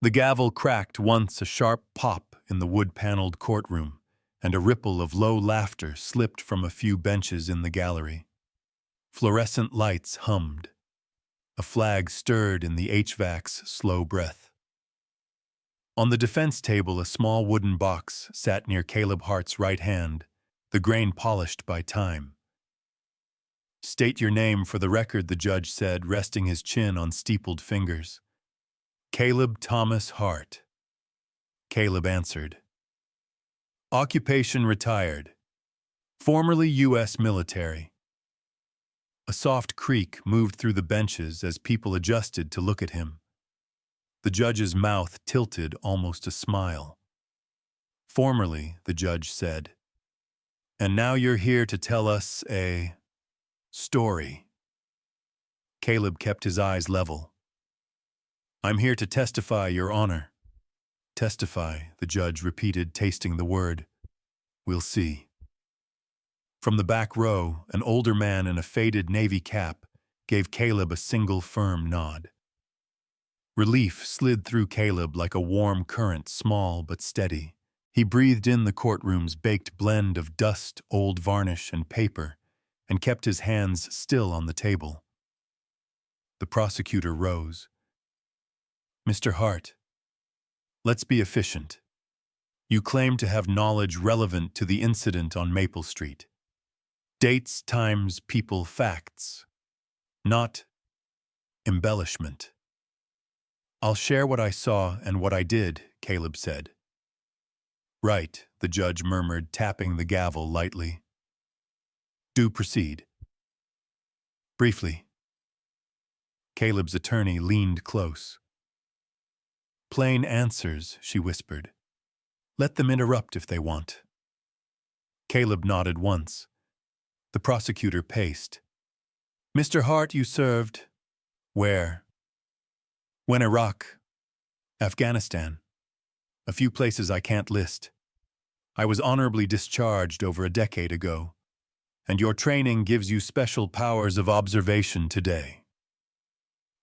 The gavel cracked once, a sharp pop in the wood-paneled courtroom, and a ripple of low laughter slipped from a few benches in the gallery. Fluorescent lights hummed. A flag stirred in the HVAC's slow breath. On the defense table, a small wooden box sat near Caleb Hart's right hand, the grain polished by time. "State your name for the record," the judge said, resting his chin on steepled fingers. "Caleb Thomas Hart." Caleb answered. "Occupation retired. Formerly U.S. military." A soft creak moved through the benches as people adjusted to look at him. The judge's mouth tilted, almost a smile. "Formerly," the judge said. "And now you're here to tell us a story." Caleb kept his eyes level. "I'm here to testify, Your Honor." "Testify," the judge repeated, tasting the word. "We'll see." From the back row, an older man in a faded navy cap gave Caleb a single firm nod. Relief slid through Caleb like a warm current, small but steady. He breathed in the courtroom's baked blend of dust, old varnish, and paper, and kept his hands still on the table. The prosecutor rose. "Mr. Hart, let's be efficient. You claim to have knowledge relevant to the incident on Maple Street. Dates, times, people, facts. Not embellishment." "I'll share what I saw and what I did," Caleb said. "Right," the judge murmured, tapping the gavel lightly. "Do proceed." "Briefly." Caleb's attorney leaned close. "Plain answers," she whispered. "Let them interrupt if they want." Caleb nodded once. The prosecutor paced. "Mr. Hart, you served—" "Where?" "When Iraq, Afghanistan. A few places I can't list. I was honorably discharged over a decade ago, and your training gives you special powers of observation today."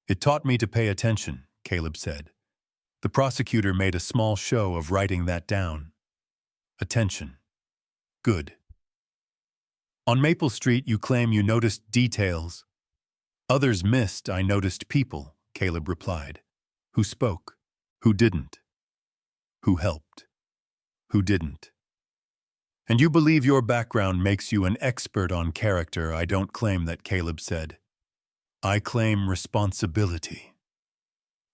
"It taught me to pay attention," Caleb said. The prosecutor made a small show of writing that down. "Attention. Good. On Maple Street, you claim you noticed details. Others missed. I noticed people," Caleb replied. "Who spoke? Who didn't? Who helped? Who didn't? And you believe your background makes you an expert on character." "I don't claim that," Caleb said. "I claim responsibility."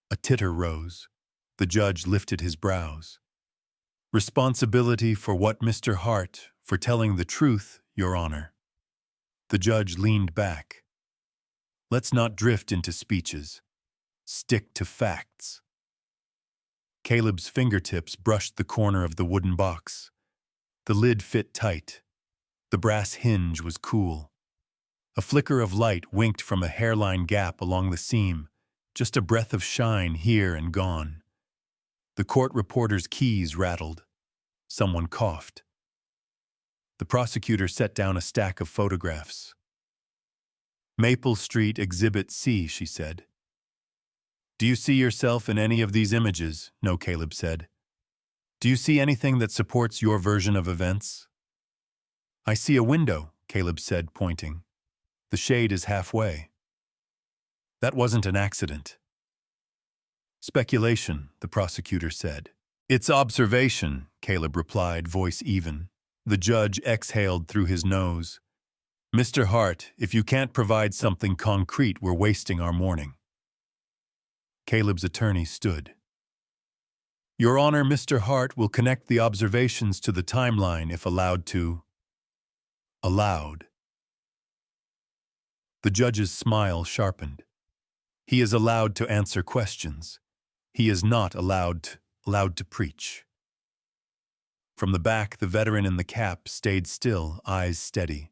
A titter rose. The judge lifted his brows. "Responsibility for what, Mr. Hart? For telling the truth, Your Honor." The judge leaned back. "Let's not drift into speeches. Stick to facts." Caleb's fingertips brushed the corner of the wooden box. The lid fit tight. The brass hinge was cool. A flicker of light winked from a hairline gap along the seam, just a breath of shine here and gone. The court reporter's keys rattled. Someone coughed. The prosecutor set down a stack of photographs. "Maple Street Exhibit C," she said. "Do you see yourself in any of these images?" "No," Caleb said. "Do you see anything that supports your version of events?" "I see a window," Caleb said, pointing. "The shade is halfway." "That wasn't an accident." "Speculation," the prosecutor said. "It's observation," Caleb replied, voice even. The judge exhaled through his nose. "Mr. Hart, if you can't provide something concrete, we're wasting our morning." Caleb's attorney stood. "Your Honor, Mr. Hart will connect the observations to the timeline if allowed to." "Allowed." The judge's smile sharpened. "He is allowed to answer questions. He is not allowed to preach." From the back, the veteran in the cap stayed still, eyes steady.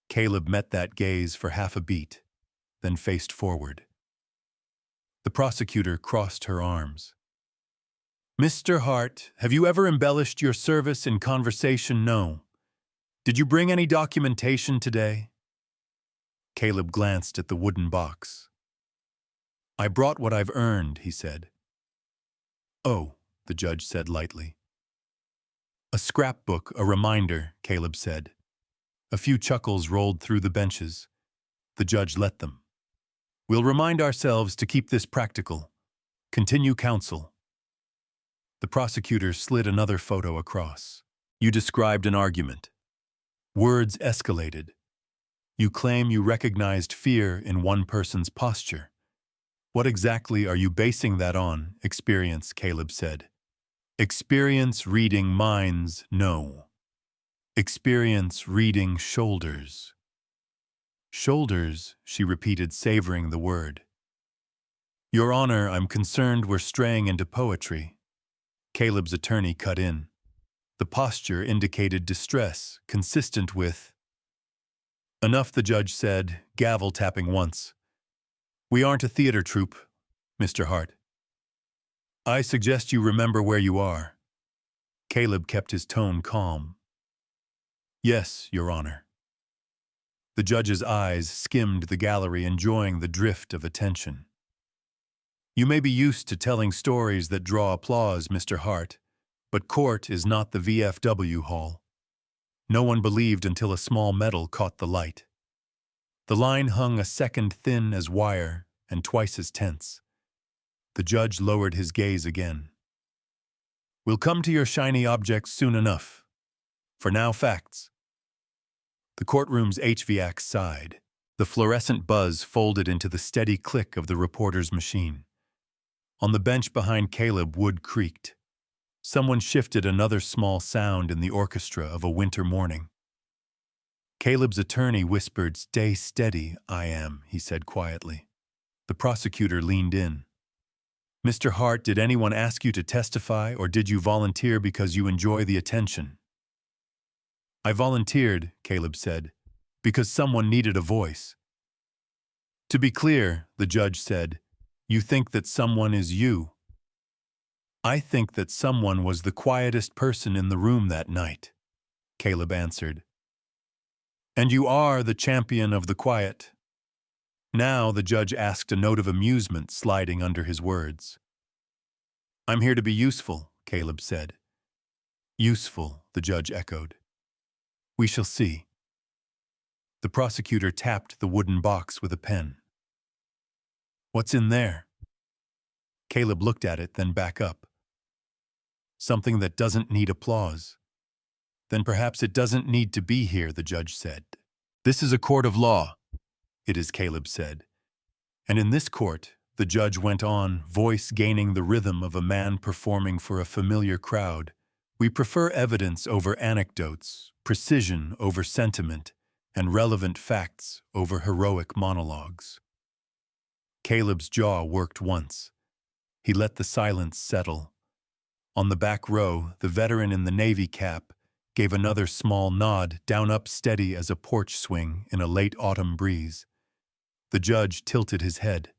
Caleb met that gaze for half a beat, then faced forward. The prosecutor crossed her arms. "Mr. Hart, have you ever embellished your service in conversation?" "No." "Did you bring any documentation today?" Caleb glanced at the wooden box. "I brought what I've earned," he said. Oh, the judge said lightly. A scrapbook, a reminder, Caleb said. A few chuckles rolled through the benches. The judge let them. We'll remind ourselves to keep this practical. Continue counsel. The prosecutor slid another photo across. You described an argument. Words escalated. You claim you recognized fear in one person's posture. What exactly are you basing that on? Experience, Caleb said. Experience reading minds, no. Experience reading shoulders. Shoulders, she repeated, savoring the word. Your Honor, I'm concerned we're straying into poetry. Caleb's attorney cut in. The posture indicated distress, consistent with... Enough, the judge said, gavel tapping once. We aren't a theater troupe, Mr. Hart. I suggest you remember where you are. Caleb kept his tone calm. Yes, Your Honor. The judge's eyes skimmed the gallery, enjoying the drift of attention. You may be used to telling stories that draw applause, Mr. Hart, but court is not the VFW hall. No one believed until a small medal caught the light. The line hung a second thin as wire and twice as tense. The judge lowered his gaze again. We'll come to your shiny objects soon enough. For now, facts. The courtroom's HVAC sighed. The fluorescent buzz folded into the steady click of the reporter's machine. On the bench behind Caleb, wood creaked. Someone shifted another small sound in the orchestra of a winter morning. Caleb's attorney whispered, "Stay steady, I am," he said quietly. The prosecutor leaned in. Mr. Hart, did anyone ask you to testify, or did you volunteer because you enjoy the attention? I volunteered, Caleb said, because someone needed a voice. To be clear, the judge said, you think that someone is you. I think that someone was the quietest person in the room that night, Caleb answered. And you are the champion of the quiet. Now the judge asked, a note of amusement sliding under his words. I'm here to be useful, Caleb said. Useful, the judge echoed. We shall see. The prosecutor tapped the wooden box with a pen. What's in there? Caleb looked at it, then back up. Something that doesn't need applause. Then perhaps it doesn't need to be here, the judge said. This is a court of law. It is, Caleb said. And in this court, the judge went on, voice gaining the rhythm of a man performing for a familiar crowd, we prefer evidence over anecdotes, precision over sentiment, and relevant facts over heroic monologues. Caleb's jaw worked once. He let the silence settle. On the back row, the veteran in the navy cap gave another small nod, down up steady as a porch swing in a late autumn breeze. The judge tilted his head.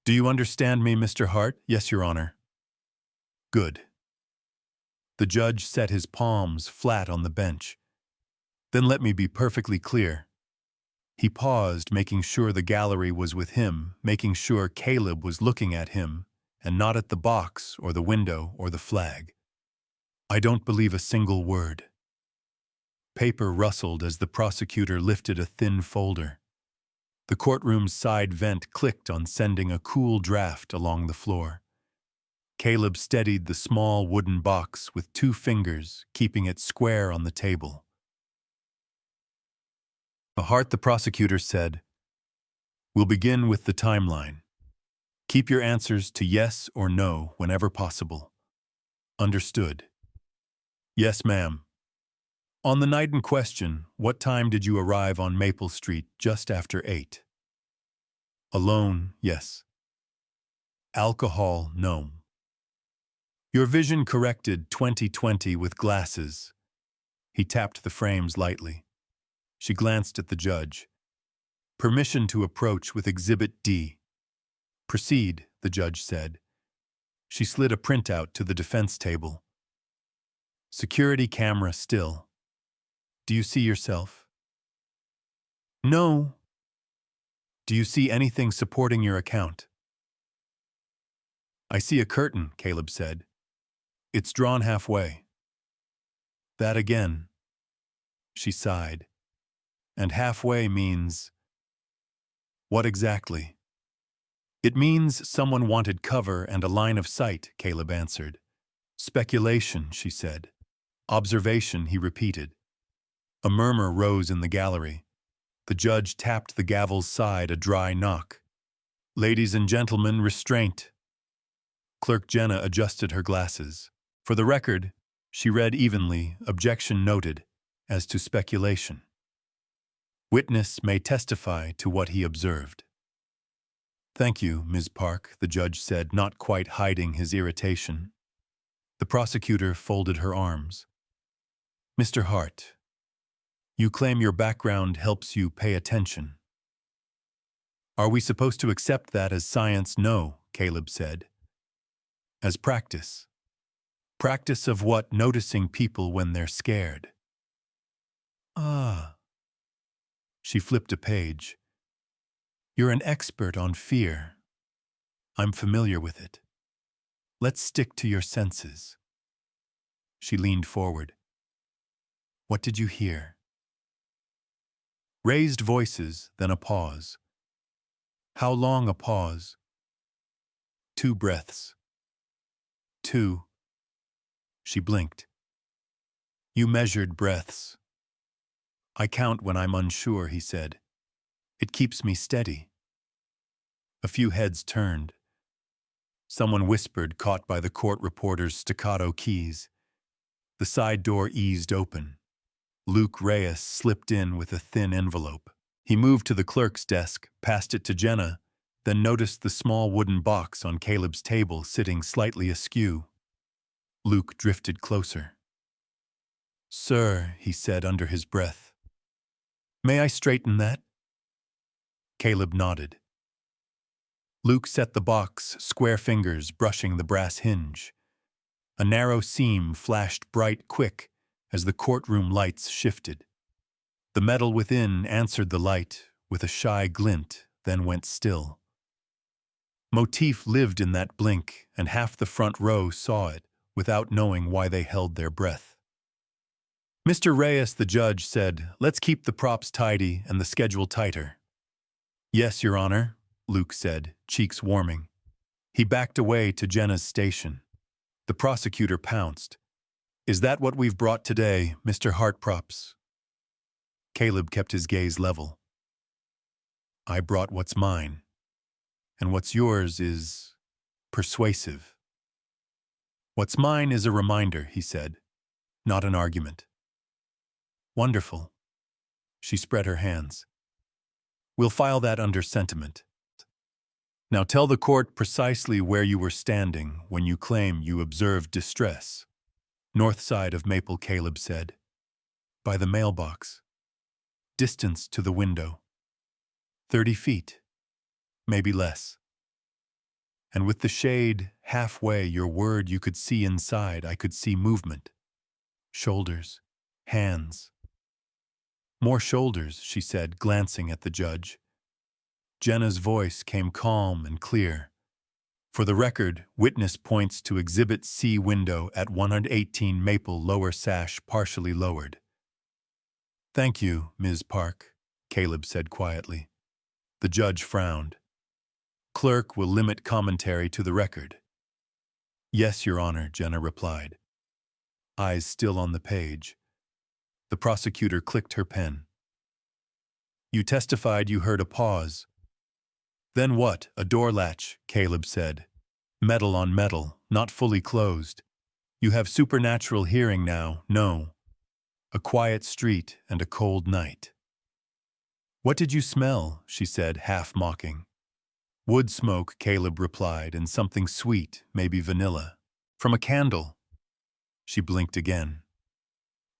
Do you understand me, Mr. Hart? Yes, Your Honor. Good. The judge set his palms flat on the bench. Then let me be perfectly clear. He paused, making sure the gallery was with him, making sure Caleb was looking at him, and not at the box or the window or the flag. I don't believe a single word. Paper rustled as the prosecutor lifted a thin folder. The courtroom's side vent clicked on sending a cool draft along the floor. Caleb steadied the small wooden box with 2 fingers, keeping it square on the table. Hart, the prosecutor said, we'll begin with the timeline. Keep your answers to yes or no whenever possible. Understood. Yes, ma'am. On the night in question, what time did you arrive on Maple Street? Just after 8. Alone, yes. Alcohol, no. Your vision corrected 20/20 with glasses. He tapped the frames lightly. She glanced at the judge. Permission to approach with Exhibit D. Proceed, the judge said. She slid a printout to the defense table. Security camera still. Do you see yourself? No. Do you see anything supporting your account? I see a curtain, Caleb said. It's drawn halfway. That again. She sighed. And halfway means… What exactly? It means someone wanted cover and a line of sight, Caleb answered. Speculation, she said. Observation, he repeated. A murmur rose in the gallery. The judge tapped the gavel's side, a dry knock. Ladies and gentlemen, restraint. Clerk Jenna adjusted her glasses. For the record, she read evenly, objection noted, as to speculation. Witness may testify to what he observed. Thank you, Ms. Park, the judge said, not quite hiding his irritation. The prosecutor folded her arms. Mr. Hart, you claim your background helps you pay attention. Are we supposed to accept that as science? No, Caleb said. As practice. Practice of what? Noticing people when they're scared. Ah. She flipped a page. You're an expert on fear. I'm familiar with it. Let's stick to your senses. She leaned forward. What did you hear? Raised voices, then a pause. How long a pause? 2 breaths. 2. She blinked. You measured breaths. I count when I'm unsure, he said. It keeps me steady. A few heads turned. Someone whispered, caught by the court reporter's staccato keys. The side door eased open. Luke Reyes slipped in with a thin envelope. He moved to the clerk's desk, passed it to Jenna, then noticed the small wooden box on Caleb's table sitting slightly askew. Luke drifted closer. Sir, he said under his breath. May I straighten that? Caleb nodded. Luke set the box, square fingers brushing the brass hinge. A narrow seam flashed bright quick as the courtroom lights shifted. The metal within answered the light with a shy glint, then went still. Motif lived in that blink, and half the front row saw it without knowing why they held their breath. Mr. Reyes, the judge, said, let's keep the props tidy and the schedule tighter. Yes, Your Honor, Luke said, cheeks warming. He backed away to Jenna's station. The prosecutor pounced. Is that what we've brought today, Mr. Hart props? Caleb kept his gaze level. I brought what's mine, and what's yours is persuasive. What's mine is a reminder, he said, not an argument. Wonderful. She spread her hands. We'll file that under sentiment. Now tell the court precisely where you were standing when you claim you observed distress. North side of Maple, Caleb said. By the mailbox. Distance to the window. 30 feet. Maybe less. And with the shade halfway, your word, you could see inside. I could see movement. Shoulders. Hands. More shoulders, she said, glancing at the judge. Jenna's voice came calm and clear. For the record, witness points to Exhibit C window at 118 Maple, lower sash partially lowered. Thank you, Ms. Park, Caleb said quietly. The judge frowned. Clerk will limit commentary to the record. Yes, Your Honor, Jenna replied. Eyes still on the page. The prosecutor clicked her pen. You testified you heard a pause. Then what? A door latch, Caleb said. Metal on metal, not fully closed. You have supernatural hearing now, no. A quiet street and a cold night. What did you smell? She said, half mocking. Wood smoke, Caleb replied, and something sweet, maybe vanilla. From a candle. She blinked again.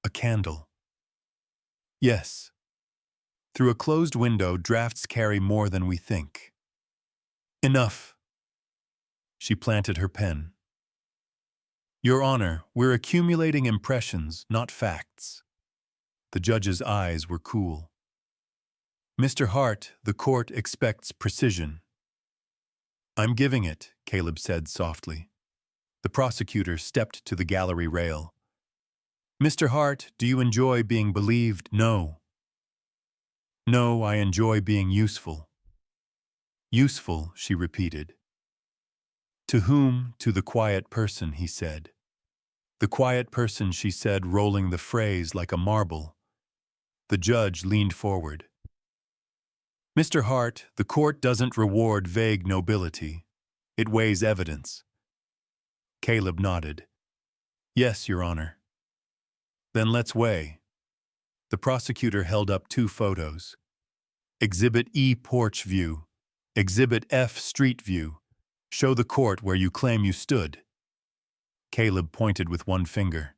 A candle. Yes. Through a closed window, drafts carry more than we think. Enough. She planted her pen. Your Honor, we're accumulating impressions, not facts. The judge's eyes were cool. Mr. Hart, the court expects precision. I'm giving it, Caleb said softly. The prosecutor stepped to the gallery rail. Mr. Hart, do you enjoy being believed? No. No, I enjoy being useful. Useful, she repeated. To whom? To the quiet person, he said. The quiet person, she said, rolling the phrase like a marble. The judge leaned forward. Mr. Hart, the court doesn't reward vague nobility. It weighs evidence. Caleb nodded. Yes, Your Honor. Then let's weigh. The prosecutor held up 2 photos. Exhibit E, porch view. Exhibit F, street view. Show the court where you claim you stood. Caleb pointed with 1 finger.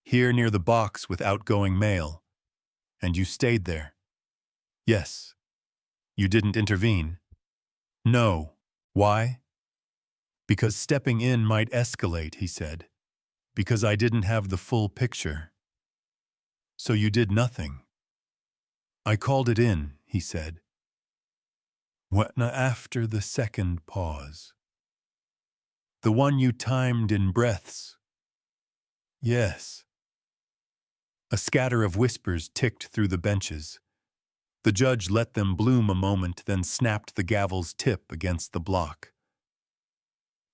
Here near the box with outgoing mail. And you stayed there? Yes. You didn't intervene? No. Why? Because stepping in might escalate, he said. Because I didn't have the full picture. So you did nothing. I called it in, he said. What after the second pause? The one you timed in breaths? Yes. A scatter of whispers ticked through the benches. The judge let them bloom a moment, then snapped the gavel's tip against the block.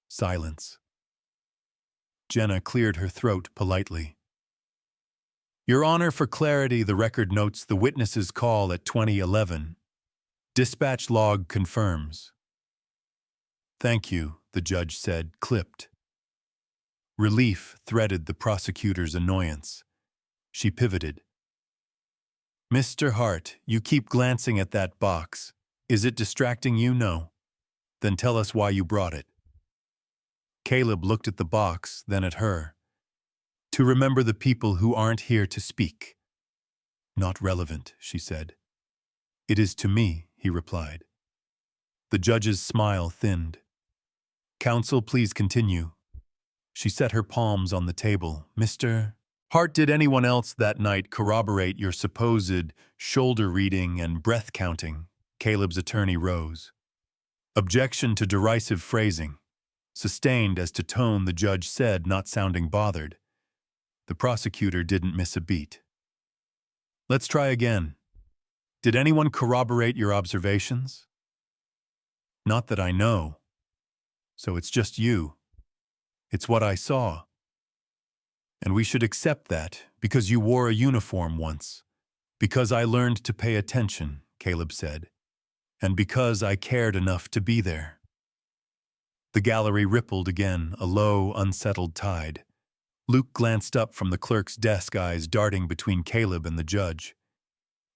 Silence. Jenna cleared her throat politely. Your Honor, for clarity, the record notes the witness's call at 2011. Dispatch log confirms. Thank you, the judge said, clipped. Relief threaded the prosecutor's annoyance. She pivoted. Mr. Hart, you keep glancing at that box. Is it distracting you? No. Then tell us why you brought it. Caleb looked at the box, then at her. To remember the people who aren't here to speak. Not relevant, she said. It is to me, he replied. The judge's smile thinned. Counsel, please continue. She set her palms on the table. Mr. Hart, did anyone else that night corroborate your supposed shoulder reading and breath counting? Caleb's attorney rose. Objection to derisive phrasing. Sustained as to tone, the judge said, not sounding bothered. The prosecutor didn't miss a beat. Let's try again. Did anyone corroborate your observations? Not that I know. So it's just you. It's what I saw. And we should accept that, because you wore a uniform once. Because I learned to pay attention, Caleb said. And because I cared enough to be there. The gallery rippled again, a low, unsettled tide. Luke glanced up from the clerk's desk, eyes darting between Caleb and the judge.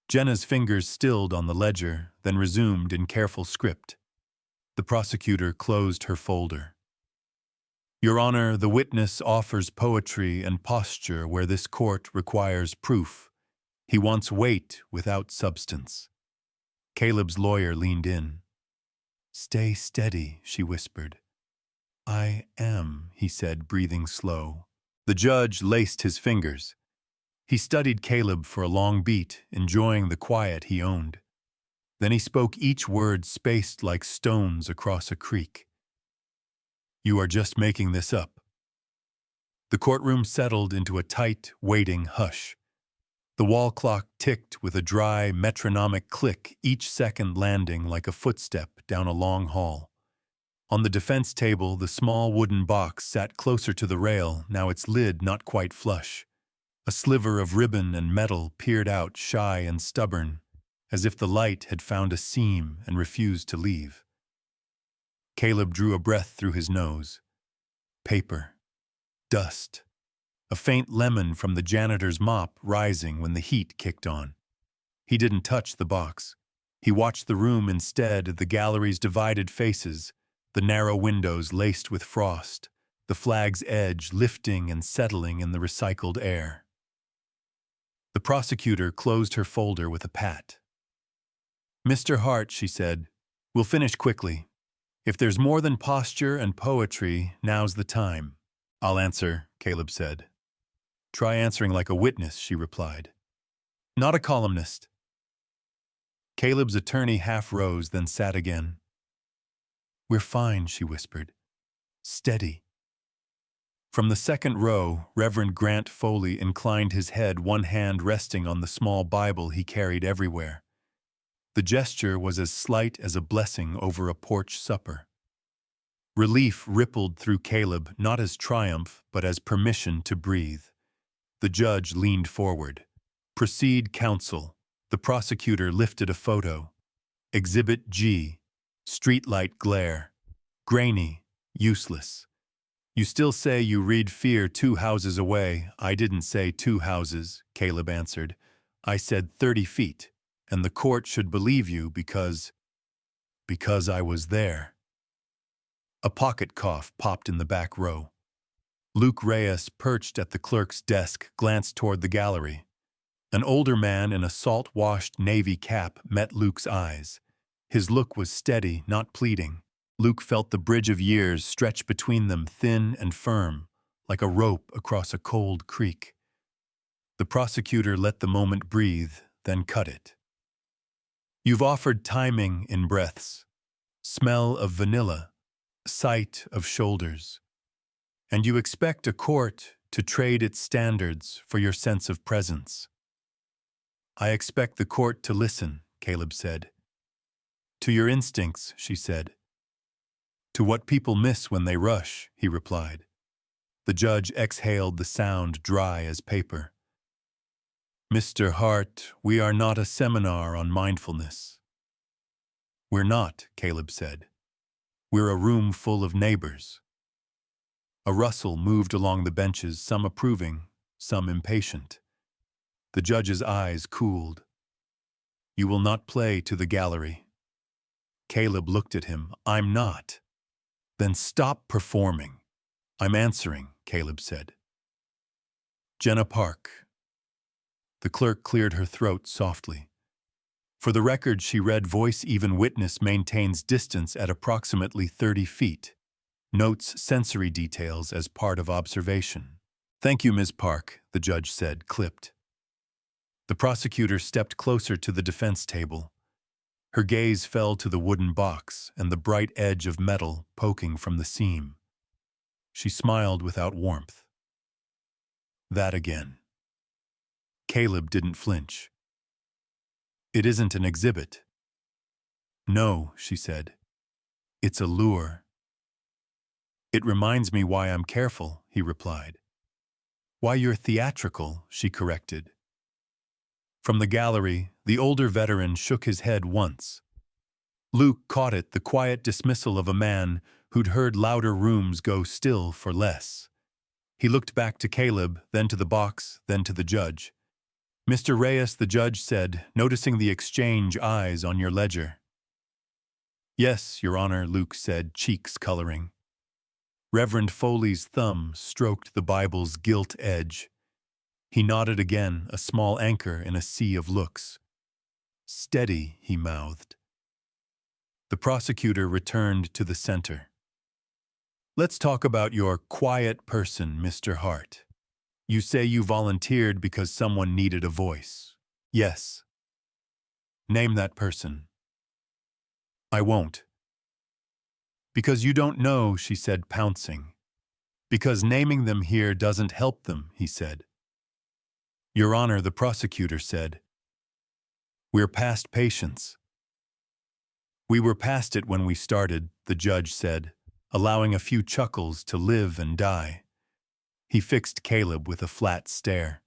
Jenna's fingers stilled on the ledger, then resumed in careful script. The prosecutor closed her folder. Your Honor, the witness offers poetry and posture where this court requires proof. He wants weight without substance. Caleb's lawyer leaned in. Stay steady, she whispered. I am, he said, breathing slow. The judge laced his fingers. He studied Caleb for a long beat, enjoying the quiet he owned. Then he spoke each word spaced like stones across a creek. You are just making this up. The courtroom settled into a tight, waiting hush. The wall clock ticked with a dry, metronomic click, each second landing like a footstep down a long hall. On the defense table, the small wooden box sat closer to the rail, now its lid not quite flush. A sliver of ribbon and metal peered out, shy and stubborn, as if the light had found a seam and refused to leave. Caleb drew a breath through his nose. Paper. Dust. A faint lemon from the janitor's mop rising when the heat kicked on. He didn't touch the box. He watched the room instead, the gallery's divided faces, the narrow windows laced with frost, the flag's edge lifting and settling in the recycled air. The prosecutor closed her folder with a pat. Mr. Hart, she said, we'll finish quickly. If there's more than posture and poetry, now's the time. I'll answer, Caleb said. Try answering like a witness, she replied. Not a columnist. Caleb's attorney half rose, then sat again. We're fine, she whispered. Steady. From the second row, Reverend Grant Foley inclined his head, one hand resting on the small Bible he carried everywhere. The gesture was as slight as a blessing over a porch supper. Relief rippled through Caleb, not as triumph, but as permission to breathe. The judge leaned forward. Proceed, counsel. The prosecutor lifted a photo. Exhibit G. Streetlight glare. Grainy. Useless. You still say you read fear 2 houses away. I didn't say 2 houses, Caleb answered. I said 30 feet, and the court should believe you because I was there. A pocket cough popped in the back row. Luke Reyes, perched at the clerk's desk, glanced toward the gallery. An older man in a salt-washed navy cap met Luke's eyes. His look was steady, not pleading. Luke felt the bridge of years stretch between them, thin and firm, like a rope across a cold creek. The prosecutor let the moment breathe, then cut it. You've offered timing in breaths, smell of vanilla, sight of shoulders, and you expect a court to trade its standards for your sense of presence. I expect the court to listen, Caleb said. To your instincts, she said. To what people miss when they rush, he replied. The judge exhaled the sound dry as paper. Mr. Hart, we are not a seminar on mindfulness. We're not, Caleb said. We're a room full of neighbors. A rustle moved along the benches, some approving, some impatient. The judge's eyes cooled. You will not play to the gallery. Caleb looked at him. I'm not. Then stop performing. I'm answering, Caleb said. Jenna Park. The clerk cleared her throat softly. For the record, she read, voice even witness maintains distance at approximately 30 feet. Notes sensory details as part of observation. Thank you, Ms. Park, the judge said, clipped. The prosecutor stepped closer to the defense table. Her gaze fell to the wooden box and the bright edge of metal poking from the seam. She smiled without warmth. That again. Caleb didn't flinch. It isn't an exhibit. No, she said. It's a lure. It reminds me why I'm careful, he replied. Why you're theatrical, she corrected. From the gallery, the older veteran shook his head once. Luke caught it, the quiet dismissal of a man who'd heard louder rooms go still for less. He looked back to Caleb, then to the box, then to the judge. Mr. Reyes, the judge said, noticing the exchange eyes on your ledger. Yes, Your Honor, Luke said, cheeks coloring. Reverend Foley's thumb stroked the Bible's gilt edge. He nodded again, a small anchor in a sea of looks. Steady, he mouthed. The prosecutor returned to the center. Let's talk about your quiet person, Mr. Hart. You say you volunteered because someone needed a voice. Yes. Name that person. I won't. Because you don't know, she said, pouncing. Because naming them here doesn't help them, he said. Your Honor, the prosecutor said. We're past patience. We were past it when we started, the judge said, allowing a few chuckles to live and die. He fixed Caleb with a flat stare.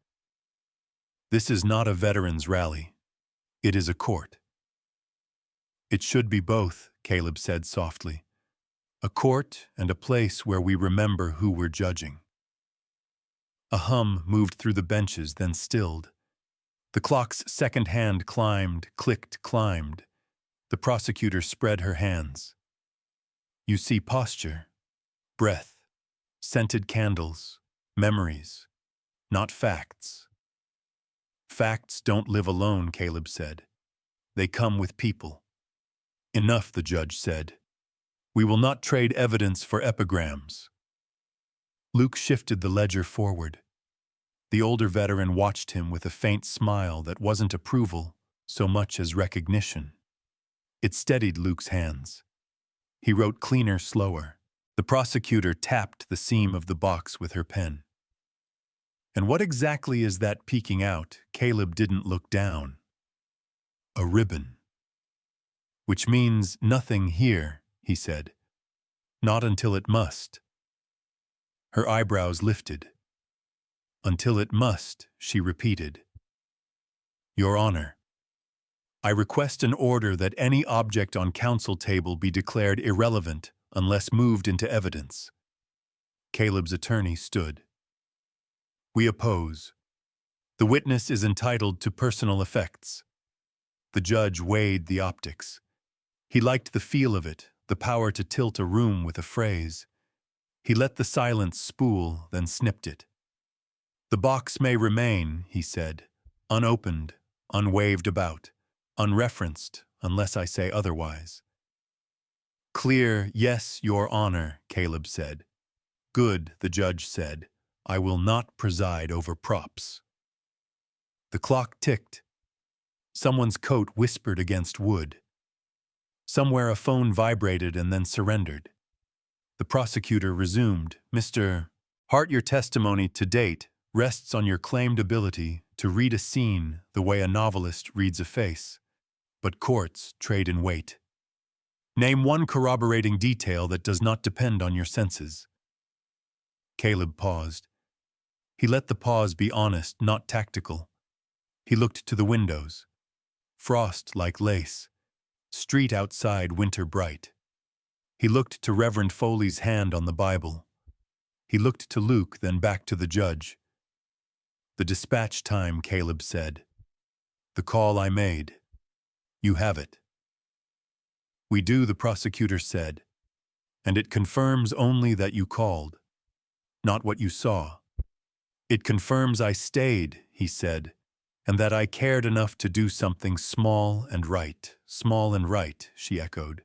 This is not a veterans' rally. It is a court. It should be both, Caleb said softly. A court and a place where we remember who we're judging. A hum moved through the benches, then stilled. The clock's second hand climbed, clicked, climbed. The prosecutor spread her hands. You see posture, breath, scented candles, memories, not facts. Facts don't live alone, Caleb said. They come with people. Enough, the judge said. We will not trade evidence for epigrams. Luke shifted the ledger forward. The older veteran watched him with a faint smile that wasn't approval so much as recognition. It steadied Luke's hands. He wrote cleaner, slower. The prosecutor tapped the seam of the box with her pen. And what exactly is that peeking out? Caleb didn't look down. A ribbon. Which means nothing here, he said. Not until it must. Her eyebrows lifted. Until it must, she repeated. Your Honor, I request an order that any object on counsel table be declared irrelevant unless moved into evidence. Caleb's attorney stood. We oppose. The witness is entitled to personal effects. The judge weighed the optics. He liked the feel of it, the power to tilt a room with a phrase. He let the silence spool, then snipped it. The box may remain, he said, unopened, unwaved about, unreferenced, unless I say otherwise. Clear, yes, Your Honor, Caleb said. Good, the judge said. I will not preside over props. The clock ticked. Someone's coat whispered against wood. Somewhere a phone vibrated and then surrendered. The prosecutor resumed, Mr. Hart, your testimony to date rests on your claimed ability to read a scene the way a novelist reads a face. But courts trade in weight. Name one corroborating detail that does not depend on your senses. Caleb paused. He let the pause be honest, not tactical. He looked to the windows. Frost like lace. Street outside winter bright. He looked to Reverend Foley's hand on the Bible. He looked to Luke, then back to the judge. The dispatch time, Caleb said. The call I made. You have it. We do, the prosecutor said. And it confirms only that you called, not what you saw. It confirms I stayed, he said, and that I cared enough to do something small and right. Small and right, she echoed.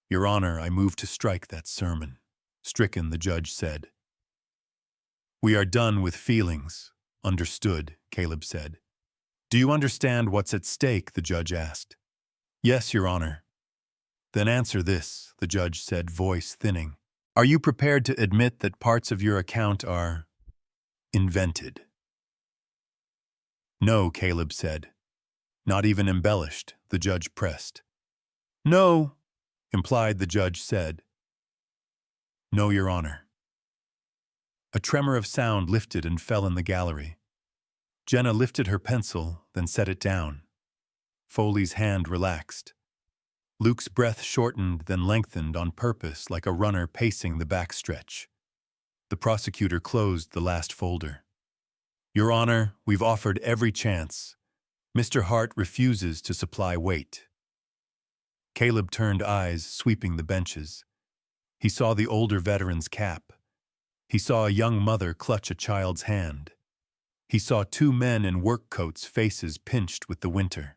Your Honor, I move to strike that sermon. Stricken, the judge said. We are done with feelings. Understood, Caleb said. Do you understand what's at stake, the judge asked. Yes, Your Honor. Then answer this, the judge said, voice thinning. Are you prepared to admit that parts of your account are invented? No, Caleb said. Not even embellished, the judge pressed. No, implied, the judge said. No, Your Honor. A tremor of sound lifted and fell in the gallery. Jenna lifted her pencil, then set it down. Foley's hand relaxed. Luke's breath shortened, then lengthened on purpose like a runner pacing the backstretch. The prosecutor closed the last folder. Your Honor, we've offered every chance. Mr. Hart refuses to supply weight. Caleb turned eyes, sweeping the benches. He saw the older veteran's cap. He saw a young mother clutch a child's hand. He saw two men in work coats, faces pinched with the winter.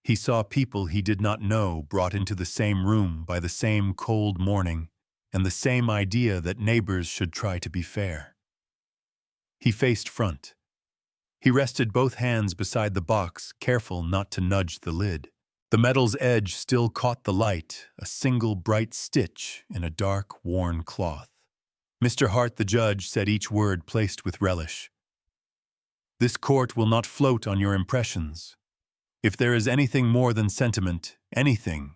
He saw people he did not know brought into the same room by the same cold morning and the same idea that neighbors should try to be fair. He faced front. He rested both hands beside the box, careful not to nudge the lid. The metal's edge still caught the light, a single bright stitch in a dark, worn cloth. Mr. Hart, the judge, said each word placed with relish. This court will not float on your impressions. If there is anything more than sentiment, anything.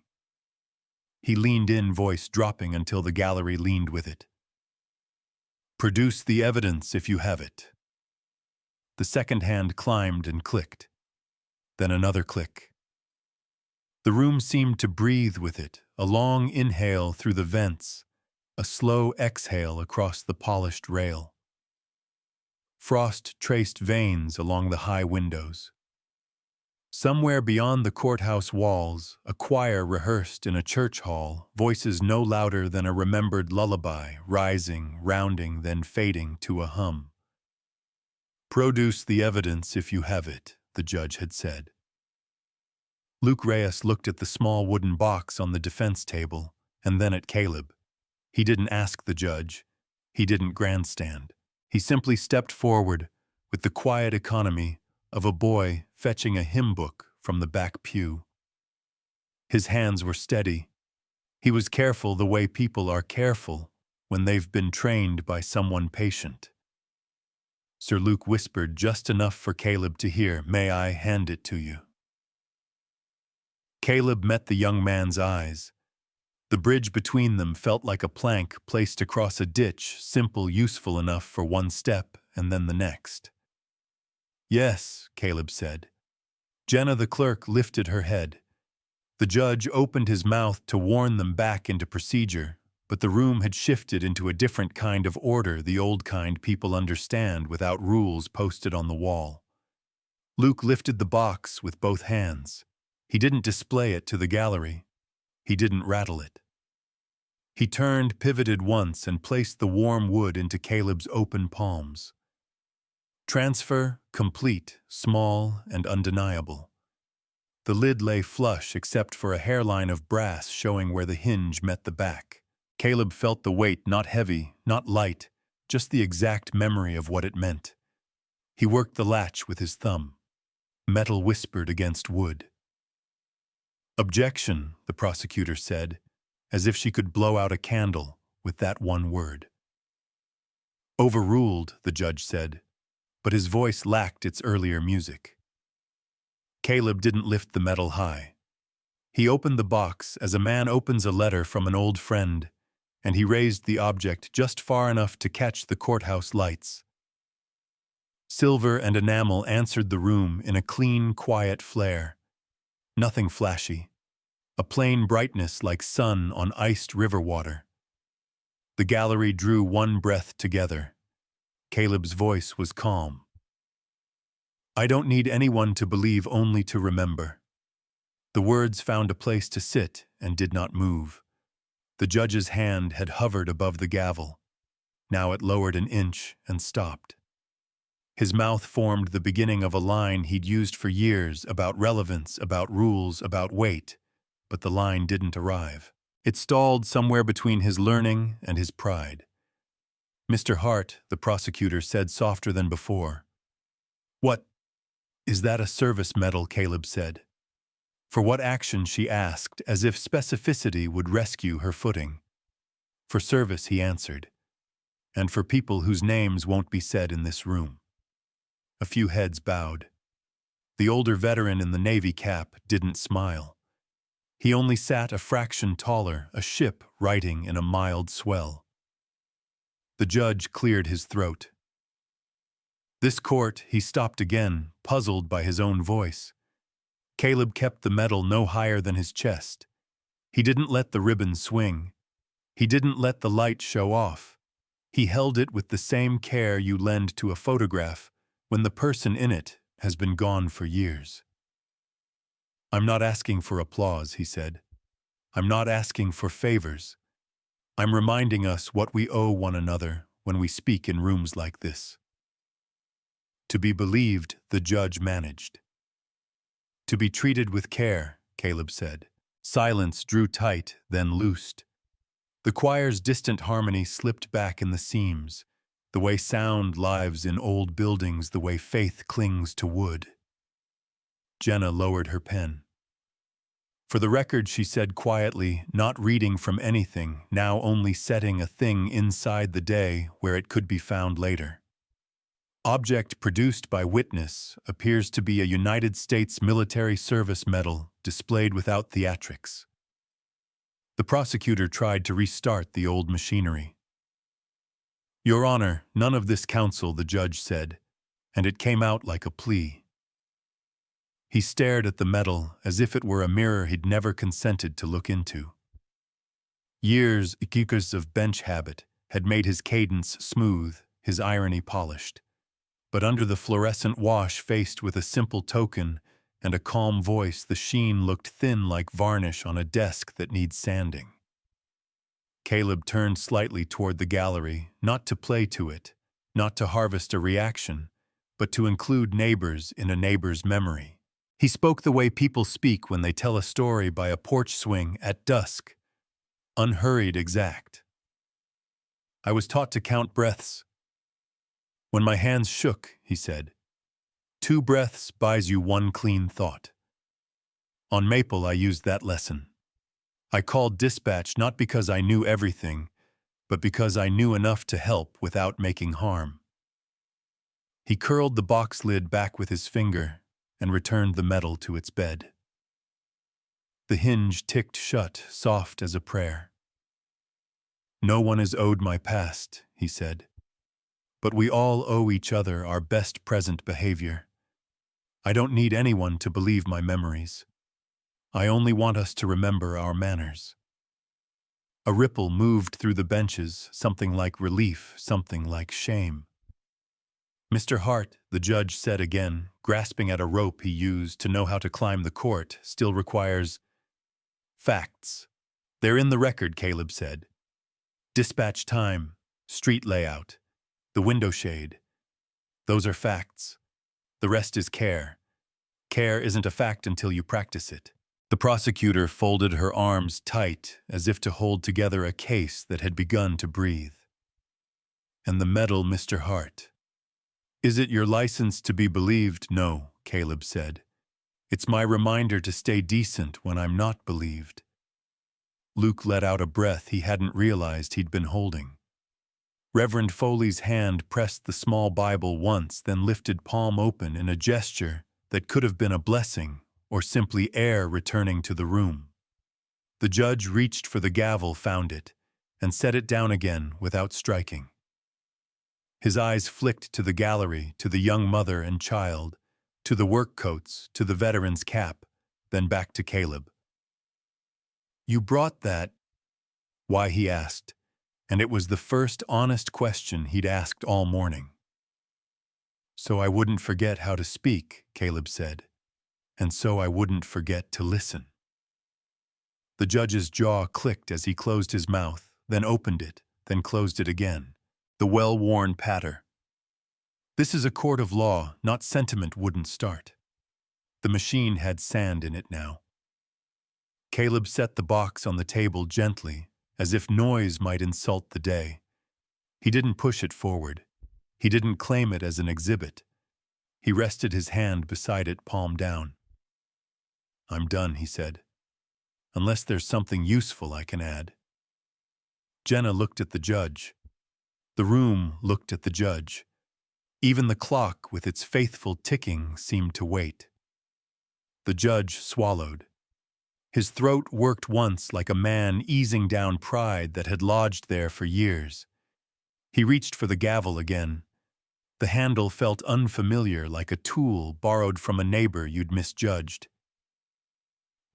He leaned in, voice dropping until the gallery leaned with it. Produce the evidence if you have it. The second hand climbed and clicked. Then another click. The room seemed to breathe with it, a long inhale through the vents, a slow exhale across the polished rail. Frost traced veins along the high windows. Somewhere beyond the courthouse walls, a choir rehearsed in a church hall, voices no louder than a remembered lullaby, rising, rounding, then fading to a hum. Produce the evidence if you have it, the judge had said. Luke Reyes looked at the small wooden box on the defense table, and then at Caleb. He didn't ask the judge. He didn't grandstand. He simply stepped forward with the quiet economy of a boy fetching a hymn book from the back pew. His hands were steady. He was careful the way people are careful when they've been trained by someone patient. Sir Luke whispered just enough for Caleb to hear, "May I hand it to you?" Caleb met the young man's eyes. The bridge between them felt like a plank placed across a ditch, simple, useful enough for one step and then the next. "Yes," Caleb said. Jenna the clerk lifted her head. The judge opened his mouth to warn them back into procedure, but the room had shifted into a different kind of order, the old kind people understand, without rules posted on the wall. Luke lifted the box with both hands. He didn't display it to the gallery. He didn't rattle it. He turned, pivoted once, and placed the warm wood into Caleb's open palms. Transfer complete, small, and undeniable. The lid lay flush except for a hairline of brass showing where the hinge met the back. Caleb felt the weight, not heavy, not light, just the exact memory of what it meant. He worked the latch with his thumb. Metal whispered against wood. "Objection," the prosecutor said, as if she could blow out a candle with that one word. "Overruled," the judge said, but his voice lacked its earlier music. Caleb didn't lift the metal high. He opened the box as a man opens a letter from an old friend, and he raised the object just far enough to catch the courthouse lights. Silver and enamel answered the room in a clean, quiet flare. Nothing flashy. A plain brightness like sun on iced river water. The gallery drew one breath together. Caleb's voice was calm. "I don't need anyone to believe, only to remember." The words found a place to sit and did not move. The judge's hand had hovered above the gavel. Now it lowered an inch and stopped. His mouth formed the beginning of a line he'd used for years about relevance, about rules, about weight, but the line didn't arrive. It stalled somewhere between his learning and his pride. "Mr. Hart," the prosecutor said softer than before. "What? Is that a service medal?" Caleb said. "For what action?" she asked, as if specificity would rescue her footing. "For service," he answered. "And for people whose names won't be said in this room." A few heads bowed. The older veteran in the navy cap didn't smile. He only sat a fraction taller, a ship riding in a mild swell. The judge cleared his throat. "This court," he stopped again, puzzled by his own voice. Caleb kept the medal no higher than his chest. He didn't let the ribbon swing. He didn't let the light show off. He held it with the same care you lend to a photograph when the person in it has been gone for years. "I'm not asking for applause," he said. "I'm not asking for favors. I'm reminding us what we owe one another when we speak in rooms like this." To be believed, the judge managed. "To be treated with care," Caleb said. Silence drew tight, then loosed. The choir's distant harmony slipped back in the seams, the way sound lives in old buildings, the way faith clings to wood. Jenna lowered her pen. "For the record," she said quietly, not reading from anything, now only setting a thing inside the day where it could be found later. "Object produced by witness appears to be a United States Military Service Medal displayed without theatrics." The prosecutor tried to restart the old machinery. "Your Honor, none of this counsel," the judge said, and it came out like a plea. He stared at the medal as if it were a mirror he'd never consented to look into. Years of bench habit had made his cadence smooth, his irony polished. But under the fluorescent wash, faced with a simple token and a calm voice, the sheen looked thin like varnish on a desk that needs sanding. Caleb turned slightly toward the gallery, not to play to it, not to harvest a reaction, but to include neighbors in a neighbor's memory. He spoke the way people speak when they tell a story by a porch swing at dusk. Unhurried, exact. "I was taught to count breaths. When my hands shook," he said, "2 breaths buys you 1 clean thought. On Maple I used that lesson. I called dispatch not because I knew everything, but because I knew enough to help without making harm. He curled the box lid back with his finger and returned the metal to its bed. The hinge ticked shut, soft as a prayer. No one is owed my past, he said, but we all owe each other our best present behavior. I don't need anyone to believe my memories. I only want us to remember our manners. A ripple moved through the benches, something like relief, something like shame. Mr. Hart, the judge said again, grasping at a rope he used to know how to climb the court, still requires facts. They're in the record, Caleb said. Dispatch time, street layout, the window shade. Those are facts. The rest is care. Care isn't a fact until you practice it. The prosecutor folded her arms tight as if to hold together a case that had begun to breathe. And the medal, Mr. Hart. Is it your license to be believed? No, Caleb said. It's my reminder to stay decent when I'm not believed. Luke let out a breath he hadn't realized he'd been holding. Reverend Foley's hand pressed the small Bible once, then lifted palm open in a gesture that could have been a blessing or simply air returning to the room. The judge reached for the gavel, found it, and set it down again without striking. His eyes flicked to the gallery, to the young mother and child, to the work coats, to the veteran's cap, then back to Caleb. You brought that? Why, he asked, and it was the first honest question he'd asked all morning. So I wouldn't forget how to speak, Caleb said, and so I wouldn't forget to listen. The judge's jaw clicked as he closed his mouth, then opened it, then closed it again. The well-worn patter. This is a court of law, not sentiment wouldn't start. The machine had sand in it now. Caleb set the box on the table gently, as if noise might insult the day. He didn't push it forward. He didn't claim it as an exhibit. He rested his hand beside it, palm down. I'm done, he said. Unless there's something useful I can add. Jenna looked at the judge. The room looked at the judge. Even the clock with its faithful ticking seemed to wait. The judge swallowed. His throat worked once like a man easing down pride that had lodged there for years. He reached for the gavel again. The handle felt unfamiliar, like a tool borrowed from a neighbor you'd misjudged.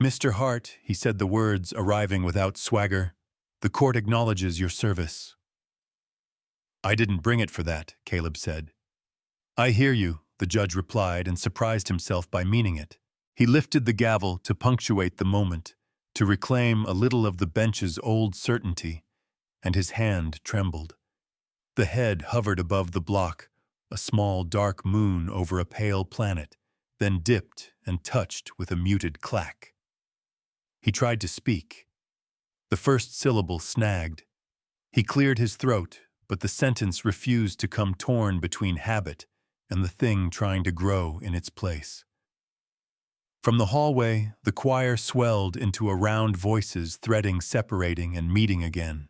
Mr. Hart, he said the words arriving without swagger, the court acknowledges your service. I didn't bring it for that, Caleb said. I hear you, the judge replied and surprised himself by meaning it. He lifted the gavel to punctuate the moment, to reclaim a little of the bench's old certainty, and his hand trembled. The head hovered above the block, a small dark moon over a pale planet, then dipped and touched with a muted clack. He tried to speak. The first syllable snagged. He cleared his throat, but the sentence refused to come, torn between habit and the thing trying to grow in its place. From the hallway, the choir swelled into a round voices threading, separating, and meeting again.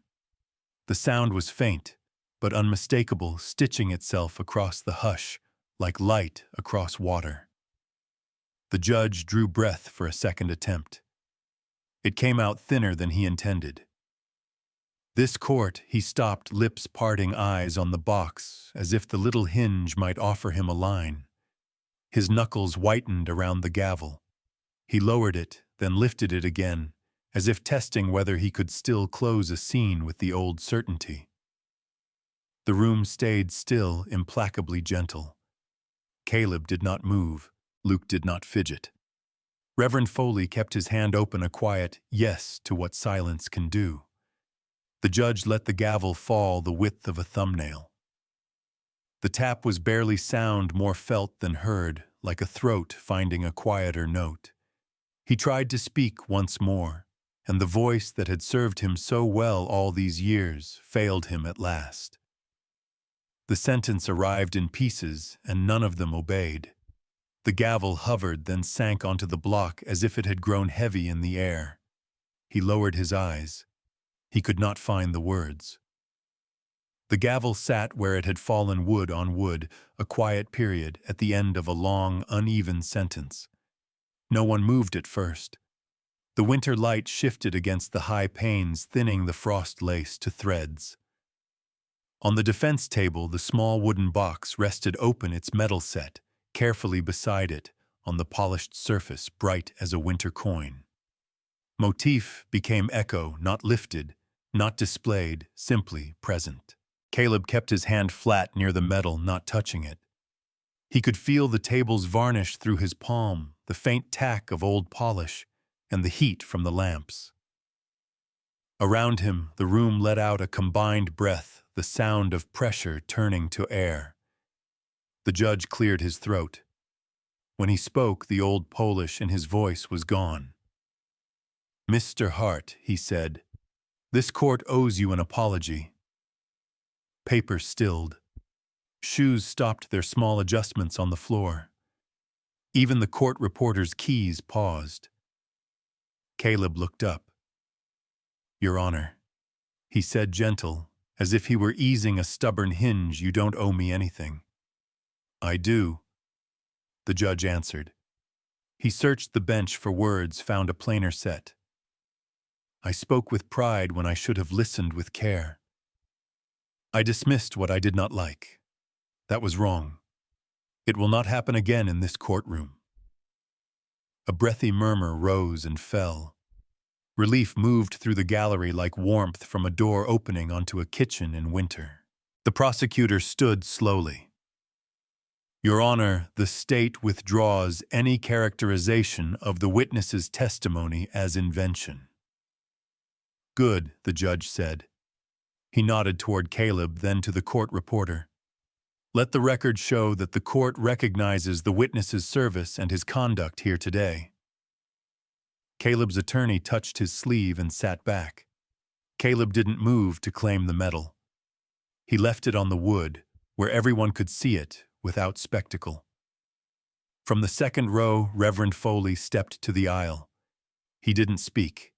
The sound was faint, but unmistakable, stitching itself across the hush, like light across water. The judge drew breath for a second attempt. It came out thinner than he intended. This court, he stopped, lips parting, eyes on the box, as if the little hinge might offer him a line. His knuckles whitened around the gavel. He lowered it, then lifted it again, as if testing whether he could still close a scene with the old certainty. The room stayed still, implacably gentle. Caleb did not move. Luke did not fidget. Reverend Foley kept his hand open, a quiet yes to what silence can do. The judge let the gavel fall the width of a thumbnail. The tap was barely sound, more felt than heard, like a throat finding a quieter note. He tried to speak once more, and the voice that had served him so well all these years failed him at last. The sentence arrived in pieces, and none of them obeyed. The gavel hovered, then sank onto the block as if it had grown heavy in the air. He lowered his eyes. He could not find the words. The gavel sat where it had fallen, wood on wood, a quiet period at the end of a long, uneven sentence. No one moved at first. The winter light shifted against the high panes, thinning the frost lace to threads. On the defense table, the small wooden box rested open, its metal set, carefully beside it, on the polished surface, bright as a winter coin. Motif became echo, not lifted, not displayed, simply present. Caleb kept his hand flat near the metal, not touching it. He could feel the table's varnish through his palm, the faint tack of old polish, and the heat from the lamps. Around him, the room let out a combined breath, the sound of pressure turning to air. The judge cleared his throat. When he spoke, the old Polish in his voice was gone. "Mr. Hart," he said, "this court owes you an apology." Paper stilled. Shoes stopped their small adjustments on the floor. Even the court reporter's keys paused. Caleb looked up. "Your Honor," he said, gentle, as if he were easing a stubborn hinge, "you don't owe me anything." "I do," the judge answered. He searched the bench for words, found a plainer set. "I spoke with pride when I should have listened with care. I dismissed what I did not like. That was wrong. It will not happen again in this courtroom." A breathy murmur rose and fell. Relief moved through the gallery like warmth from a door opening onto a kitchen in winter. The prosecutor stood slowly. "Your Honor, the state withdraws any characterization of the witness's testimony as invention." "Good," the judge said. He nodded toward Caleb, then to the court reporter. "Let the record show that the court recognizes the witness's service and his conduct here today." Caleb's attorney touched his sleeve and sat back. Caleb didn't move to claim the medal. He left it on the wood, where everyone could see it, without spectacle. From the second row, Reverend Foley stepped to the aisle. He didn't speak.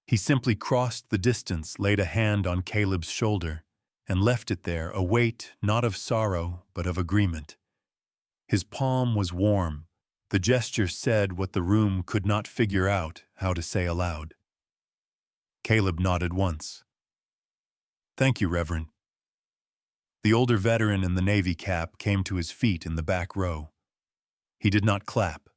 He simply crossed the distance, laid a hand on Caleb's shoulder, and left it there, a weight not of sorrow, but of agreement. His palm was warm. The gesture said what the room could not figure out how to say aloud. Caleb nodded once. "Thank you, Reverend." The older veteran in the Navy cap came to his feet in the back row. He did not clap.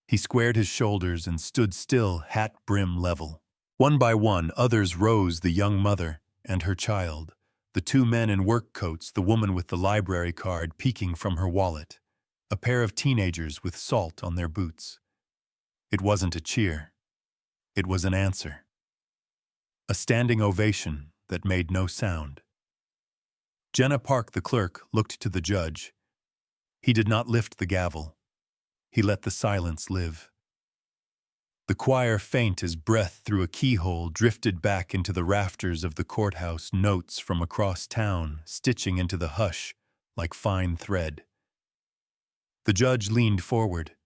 He squared his shoulders and stood still, hat brim level. One by one, others rose, the young mother and her child, the two men in work coats, the woman with the library card peeking from her wallet, a pair of teenagers with salt on their boots. It wasn't a cheer. It was an answer. A standing ovation that made no sound. Jenna Park, the clerk, looked to the judge. He did not lift the gavel. He let the silence live. The choir, faint as breath through a keyhole, drifted back into the rafters of the courthouse, notes from across town, stitching into the hush like fine thread. The judge leaned forward.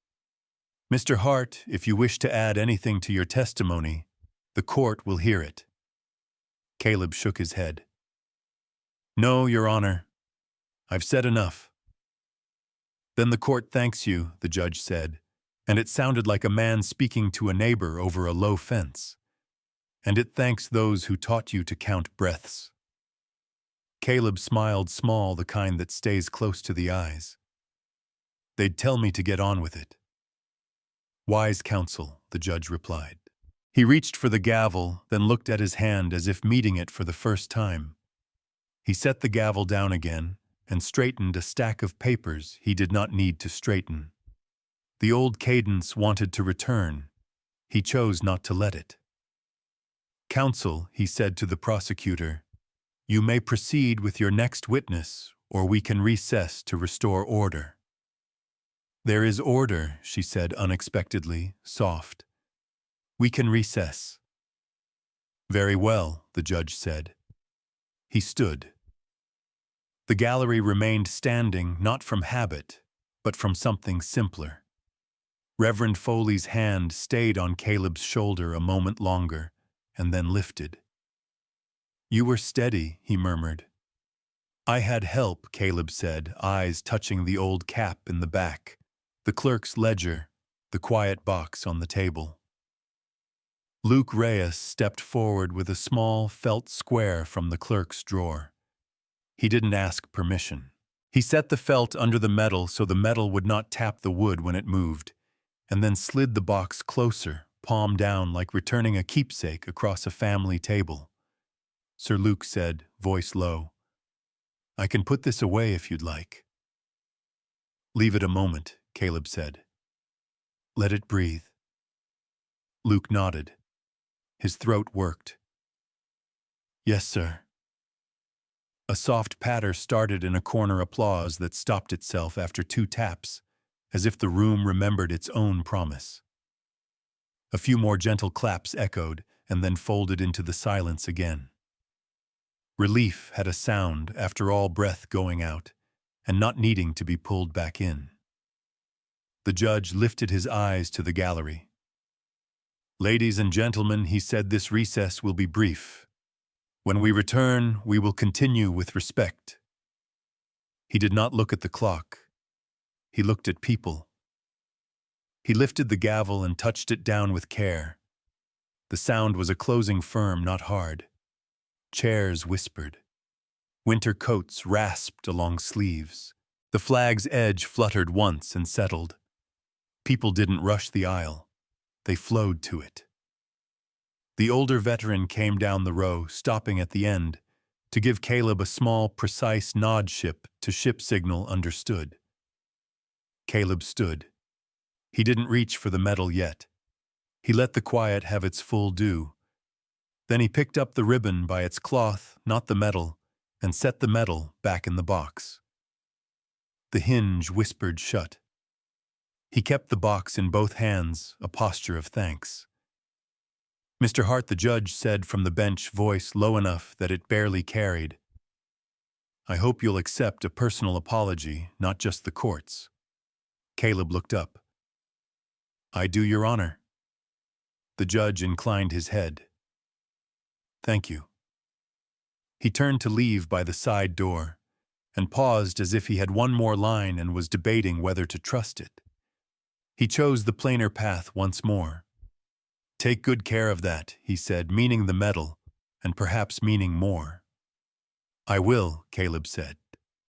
"Mr. Hart, if you wish to add anything to your testimony, the court will hear it." Caleb shook his head. "No, Your Honor. I've said enough." "Then the court thanks you," the judge said, and it sounded like a man speaking to a neighbor over a low fence. "And it thanks those who taught you to count breaths." Caleb smiled, small, the kind that stays close to the eyes. "They'd tell me to get on with it." "Wise counsel," the judge replied. He reached for the gavel, then looked at his hand as if meeting it for the first time. He set the gavel down again and straightened a stack of papers he did not need to straighten. The old cadence wanted to return. He chose not to let it. "Counsel," he said to the prosecutor, "you may proceed with your next witness, or we can recess to restore order." "There is order," she said unexpectedly, soft. "We can recess." "Very well," the judge said. He stood. The gallery remained standing, not from habit, but from something simpler. Reverend Foley's hand stayed on Caleb's shoulder a moment longer, and then lifted. "You were steady," he murmured. "I had help," Caleb said, eyes touching the old cap in the back, the clerk's ledger, the quiet box on the table. Luke Reyes stepped forward with a small felt square from the clerk's drawer. He didn't ask permission. He set the felt under the metal so the metal would not tap the wood when it moved, and then slid the box closer, palm down like returning a keepsake across a family table. Sir Luke said, voice low, "I can put this away if you'd like." "Leave it a moment," Caleb said. "Let it breathe." Luke nodded. His throat worked. "Yes, sir." A soft patter started in a corner applause that stopped itself after 2 taps, as if the room remembered its own promise. A few more gentle claps echoed and then folded into the silence again. Relief had a sound after all breath going out and not needing to be pulled back in. The judge lifted his eyes to the gallery. "Ladies and gentlemen," he said, "this recess will be brief. When we return, we will continue with respect." He did not look at the clock. He looked at people. He lifted the gavel and touched it down with care. The sound was a closing firm, not hard. Chairs whispered. Winter coats rasped along sleeves. The flag's edge fluttered once and settled. People didn't rush the aisle. They flowed to it. The older veteran came down the row, stopping at the end, to give Caleb a small, precise nod to ship signal understood. Caleb stood. He didn't reach for the medal yet. He let the quiet have its full due. Then he picked up the ribbon by its cloth, not the medal, and set the medal back in the box. The hinge whispered shut. He kept the box in both hands, a posture of thanks. "Mr. Hart," the judge said from the bench, voice low enough that it barely carried, "I hope you'll accept a personal apology, not just the court's." Caleb looked up. "I do, Your Honor." The judge inclined his head. "Thank you." He turned to leave by the side door, and paused as if he had one more line and was debating whether to trust it. He chose the plainer path once more. "Take good care of that," he said, meaning the medal, and perhaps meaning more. "I will," Caleb said.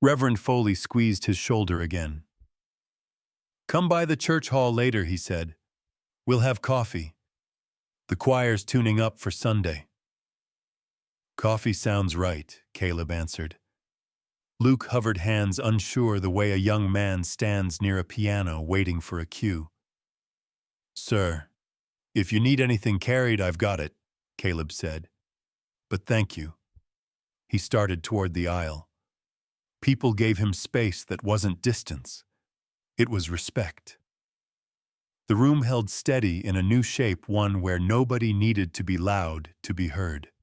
Reverend Foley squeezed his shoulder again. "Come by the church hall later," he said. "We'll have coffee. The choir's tuning up for Sunday." "Coffee sounds right," Caleb answered. Luke hovered hands, unsure the way a young man stands near a piano waiting for a cue. "Sir, if you need anything carried, I've got it," Caleb said. "But thank you." He started toward the aisle. People gave him space that wasn't distance. It was respect. The room held steady in a new shape, one where nobody needed to be loud to be heard.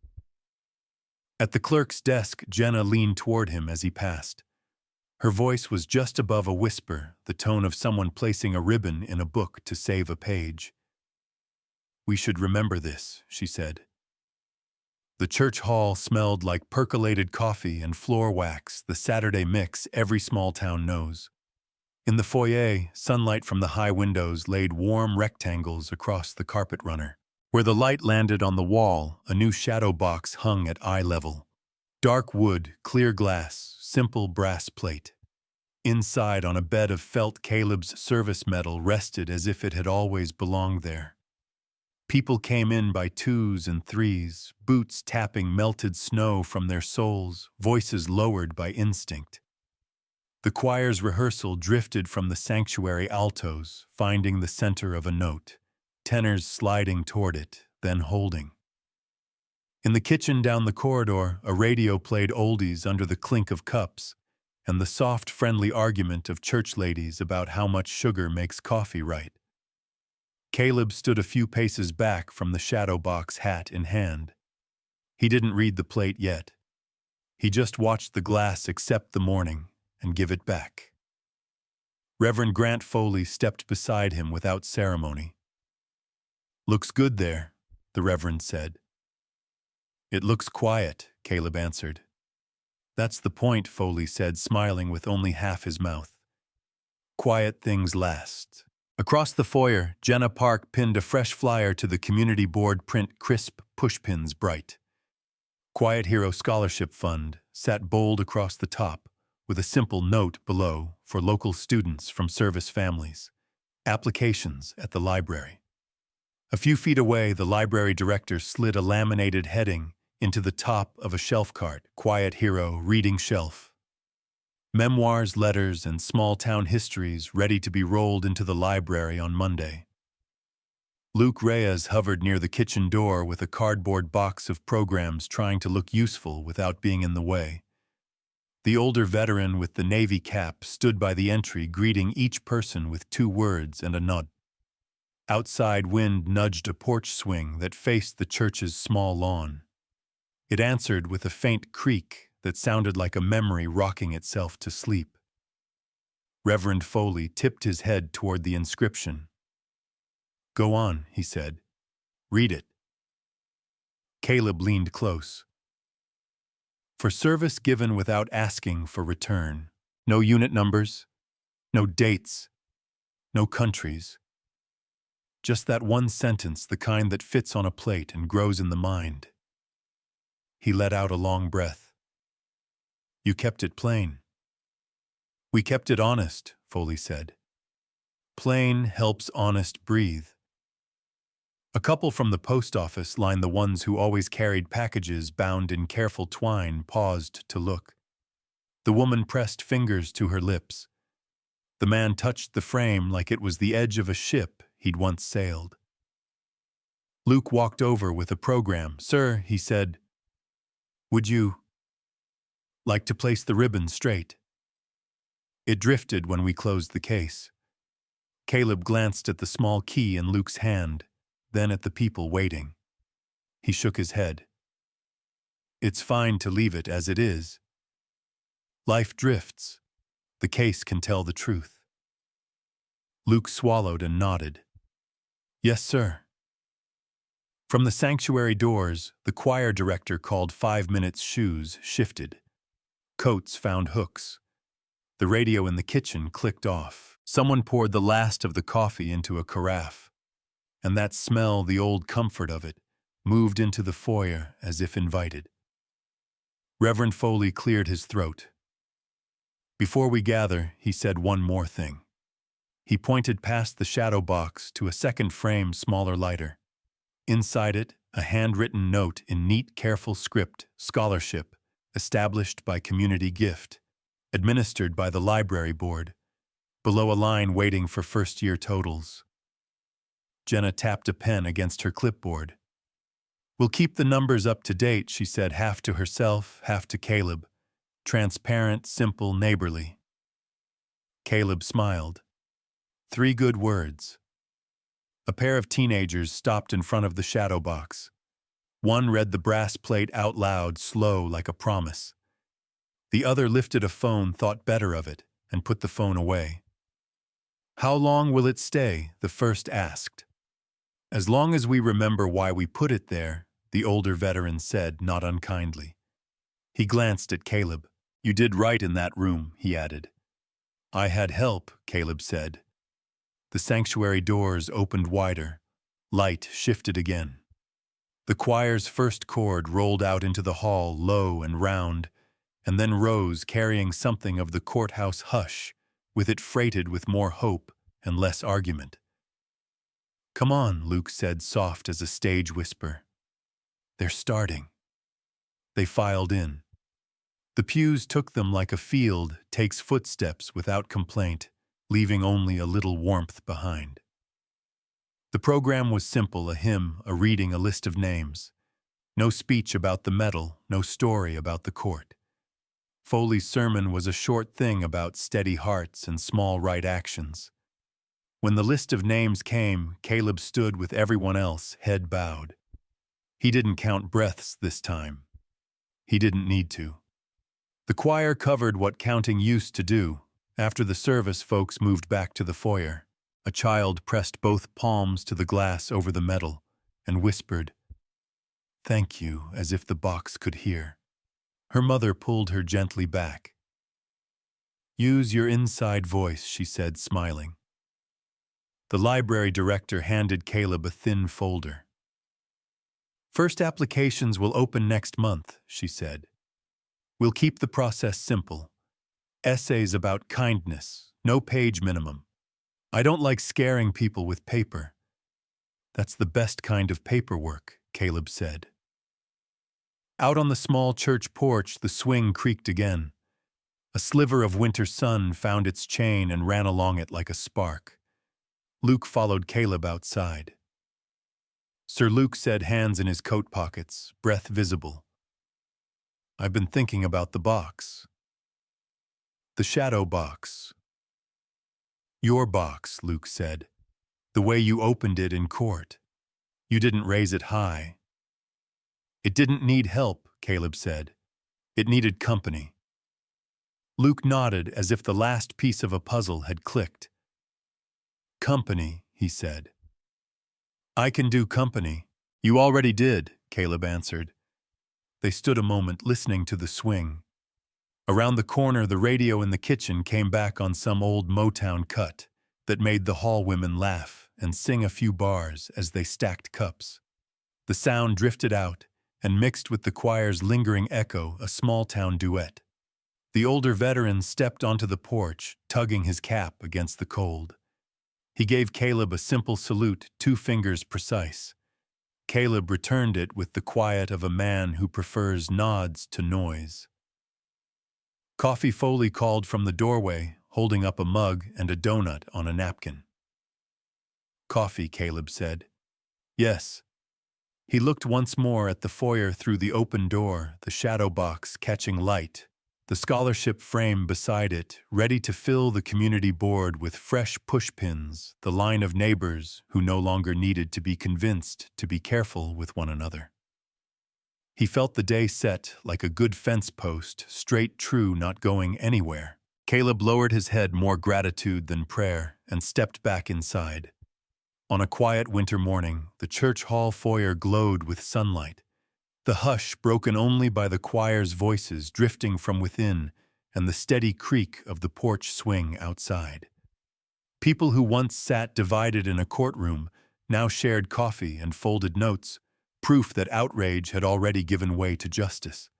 At the clerk's desk, Jenna leaned toward him as he passed. Her voice was just above a whisper, the tone of someone placing a ribbon in a book to save a page. "We should remember this," she said. The church hall smelled like percolated coffee and floor wax, the Saturday mix every small town knows. In the foyer, sunlight from the high windows laid warm rectangles across the carpet runner. Where the light landed on the wall, a new shadow box hung at eye level. Dark wood, clear glass, simple brass plate. Inside, on a bed of felt, Caleb's service medal rested as if it had always belonged there. People came in by 2s and 3s, boots tapping melted snow from their soles, voices lowered by instinct. The choir's rehearsal drifted from the sanctuary altos, finding the center of a note, tenors sliding toward it, then holding. In the kitchen down the corridor, a radio played oldies under the clink of cups and the soft, friendly argument of church ladies about how much sugar makes coffee right. Caleb stood a few paces back from the shadow box, hat in hand. He didn't read the plate yet. He just watched the glass accept the morning and give it back. Reverend Grant Foley stepped beside him without ceremony. "Looks good there," the Reverend said. "It looks quiet," Caleb answered. "That's the point," Foley said, smiling with only half his mouth. "Quiet things last." Across the foyer, Jenna Park pinned a fresh flyer to the community board, print crisp, pushpins bright. Quiet Hero Scholarship Fund sat bold across the top, with a simple note below for local students from service families. Applications at the library. A few feet away, the library director slid a laminated heading into the top of a shelf cart, Quiet Hero Reading Shelf. Memoirs, letters, and small-town histories ready to be rolled into the library on Monday. Luke Reyes hovered near the kitchen door with a cardboard box of programs, trying to look useful without being in the way. The older veteran with the navy cap stood by the entry, greeting each person with 2 words and a nod. Outside wind nudged a porch swing that faced the church's small lawn. It answered with a faint creak that sounded like a memory rocking itself to sleep. Reverend Foley tipped his head toward the inscription. "Go on," he said. "Read it." Caleb leaned close. "For service given without asking for return. No unit numbers, no dates, no countries. Just that one sentence, the kind that fits on a plate and grows in the mind." He let out a long breath. "You kept it plain." "We kept it honest," Foley said. "Plain helps honest breathe." A couple from the post office line, the ones who always carried packages bound in careful twine, paused to look. The woman pressed fingers to her lips. The man touched the frame like it was the edge of a ship he'd once sailed. Luke walked over with a program. "Sir," he said, "would you like to place the ribbon straight?" It drifted when we closed the case. Caleb glanced at the small key in Luke's hand, then at the people waiting. He shook his head. "It's fine to leave it as it is. Life drifts. The case can tell the truth." Luke swallowed and nodded. "Yes, sir." From the sanctuary doors, the choir director called 5 minutes shoes shifted. Coats found hooks. The radio in the kitchen clicked off. Someone poured the last of the coffee into a carafe. And that smell, the old comfort of it, moved into the foyer as if invited. Reverend Foley cleared his throat. "Before we gather," he said one more thing. He pointed past the shadow box to a second frame, smaller, lighter. Inside it, a handwritten note in neat, careful script: "Scholarship, established by community gift, administered by the library board." Below, a line waiting for first-year totals. Jenna tapped a pen against her clipboard. "We'll keep the numbers up to date," she said, half to herself, half to Caleb. "Transparent, simple, neighborly." Caleb smiled. 3 good words. A pair of teenagers stopped in front of the shadow box. One read the brass plate out loud, slow like a promise. The other lifted a phone, thought better of it, and put the phone away. "How long will it stay?" the first asked. "As long as we remember why we put it there," the older veteran said, not unkindly. He glanced at Caleb. "You did right in that room," he added. "I had help," Caleb said. The sanctuary doors opened wider. Light shifted again. The choir's first chord rolled out into the hall, low and round, and then rose, carrying something of the courthouse hush, with it freighted with more hope and less argument. "Come on," Luke said, soft as a stage whisper. "They're starting." They filed in. The pews took them like a field takes footsteps without complaint, leaving only a little warmth behind. The program was simple: a hymn, a reading, a list of names. No speech about the medal, no story about the court. Foley's sermon was a short thing about steady hearts and small right actions. When the list of names came, Caleb stood with everyone else, head bowed. He didn't count breaths this time. He didn't need to. The choir covered what counting used to do, After the service, folks moved back to the foyer. A child pressed both palms to the glass over the metal and whispered, "Thank you," as if the box could hear. Her mother pulled her gently back. "Use your inside voice," she said, smiling. The library director handed Caleb a thin folder. "First applications will open next month," she said. "We'll keep the process simple. Essays about kindness, no page minimum. I don't like scaring people with paper." "That's the best kind of paperwork," Caleb said. Out on the small church porch, the swing creaked again. A sliver of winter sun found its chain and ran along it like a spark. Luke followed Caleb outside. Sir Luke said, hands in his coat pockets, breath visible, "I've been thinking about the box. The shadow box." "Your box," Luke said. "The way you opened it in court. You didn't raise it high." "It didn't need help," Caleb said. "It needed company." Luke nodded as if the last piece of a puzzle had clicked. "Company," he said. "I can do company." "You already did," Caleb answered. They stood a moment listening to the swing. Around the corner, the radio in the kitchen came back on some old Motown cut that made the hall women laugh and sing a few bars as they stacked cups. The sound drifted out and mixed with the choir's lingering echo, a small-town duet. The older veteran stepped onto the porch, tugging his cap against the cold. He gave Caleb a simple salute, 2 fingers precise. Caleb returned it with the quiet of a man who prefers nods to noise. Coffee Foley called from the doorway, holding up a mug and a donut on a napkin. "Coffee," Caleb said. "Yes." He looked once more at the foyer through the open door, the shadow box catching light, the scholarship frame beside it, ready to fill the community board with fresh pushpins, the line of neighbors who no longer needed to be convinced to be careful with one another. He felt the day set like a good fence post, straight true, not going anywhere. Caleb lowered his head, more gratitude than prayer, and stepped back inside. On a quiet winter morning, the church hall foyer glowed with sunlight, the hush broken only by the choir's voices drifting from within and the steady creak of the porch swing outside. People who once sat divided in a courtroom now shared coffee and folded notes, proof that outrage had already given way to justice.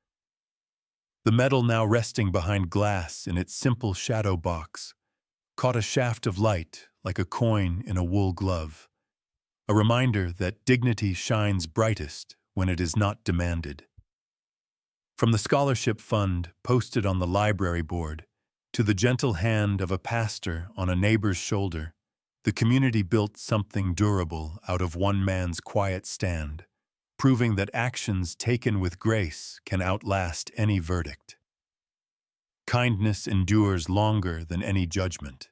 The metal, now resting behind glass in its simple shadow box, caught a shaft of light like a coin in a wool glove, a reminder that dignity shines brightest when it is not demanded. From the scholarship fund posted on the library board to the gentle hand of a pastor on a neighbor's shoulder, the community built something durable out of one man's quiet stand, proving that actions taken with grace can outlast any verdict. Kindness endures longer than any judgment.